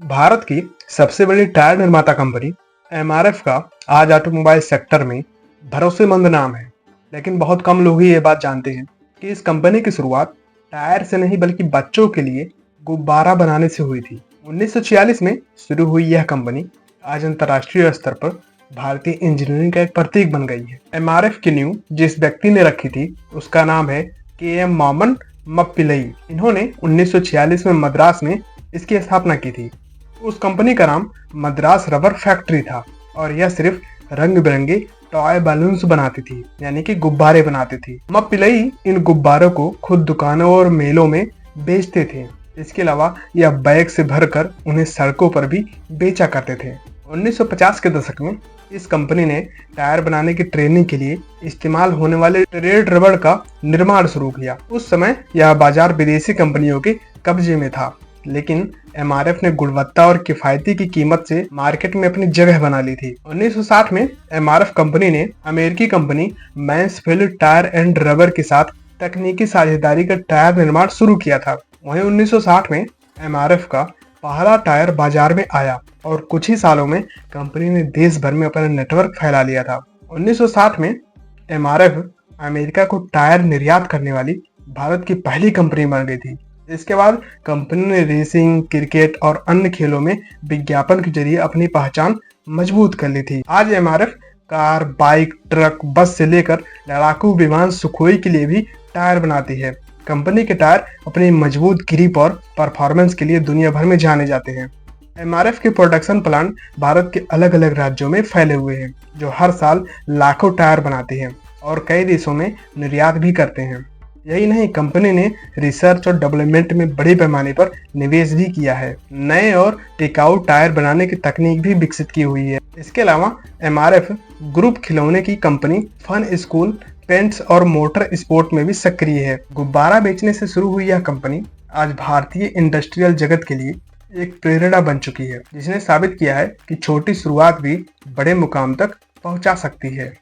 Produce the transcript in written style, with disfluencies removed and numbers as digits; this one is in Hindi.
भारत की सबसे बड़ी टायर निर्माता कंपनी एमआरएफ का आज ऑटोमोबाइल सेक्टर में भरोसेमंद नाम है। लेकिन बहुत कम लोग ही ये बात जानते हैं कि इस कंपनी की शुरुआत टायर से नहीं बल्कि बच्चों के लिए गुब्बारा बनाने से हुई थी। 1946 में शुरू हुई यह कंपनी आज अंतर्राष्ट्रीय स्तर पर भारतीय इंजीनियरिंग का एक प्रतीक बन गई है। एमआरएफ की नींव जिस व्यक्ति ने रखी थी उसका नाम है के.एम. मॉमन मप्पिलई। इन्होंने 1946 में मद्रास में इसकी स्थापना की थी। उस कंपनी का नाम मद्रास रबर फैक्ट्री था और यह सिर्फ रंग बिरंगे टॉय बैलून्स बनाती थी, यानी कि गुब्बारे बनाती थी। मप्पिलई इन गुब्बारों को खुद दुकानों और मेलों में बेचते थे। इसके अलावा यह बैग से भरकर उन्हें सड़कों पर भी बेचा करते थे। 1950 के दशक में इस कंपनी ने टायर बनाने की ट्रेनिंग के लिए इस्तेमाल होने वाले ट्रेड रबड़ का निर्माण शुरू किया। उस समय यह बाजार विदेशी कंपनियों के कब्जे में था, लेकिन एमआरएफ ने गुणवत्ता और किफायती की कीमत से मार्केट में अपनी जगह बना ली थी। 1960 में एमआरएफ कंपनी ने अमेरिकी company Mansfield tyre and rubber के साथ तकनीकी साझेदारी का टायर निर्माण शुरू किया था। वहीं 1960 में एमआरएफ का पहला टायर बाजार में आया और कुछ ही सालों में कंपनी ने देश भर में अपना नेटवर्क फैला लिया था। 1960 में एमआरएफ अमेरिका को टायर निर्यात करने वाली भारत की पहली कंपनी बन गई थी। इसके बाद कंपनी ने रेसिंग, क्रिकेट और अन्य खेलों में विज्ञापन के जरिए अपनी पहचान मजबूत कर ली थी। आज एमआरएफ कार, बाइक, ट्रक, बस से लेकर लड़ाकू विमान सुखोई के लिए भी टायर बनाती है। कंपनी के टायर अपनी मजबूत ग्रिप और परफॉर्मेंस के लिए दुनिया भर में जाने जाते हैं। एमआरएफ के प्रोडक्शन प्लांट भारत के अलग अलग राज्यों में फैले हुए हैं, जो हर साल लाखों टायर बनाते हैं और कई देशों में निर्यात भी करते हैं। यही नहीं, कंपनी ने रिसर्च और डेवलपमेंट में बड़े पैमाने पर निवेश भी किया है। नए और टिकाऊ टायर बनाने की तकनीक भी विकसित की हुई है। इसके अलावा एमआरएफ ग्रुप खिलौने की कंपनी फन स्कूल, पेंट्स और मोटर स्पोर्ट में भी सक्रिय है। गुब्बारा बेचने से शुरू हुई यह कंपनी आज भारतीय इंडस्ट्रियल जगत के लिए एक प्रेरणा बन चुकी है, जिसने साबित किया है कि छोटी शुरुआत भी बड़े मुकाम तक पहुंचा सकती है।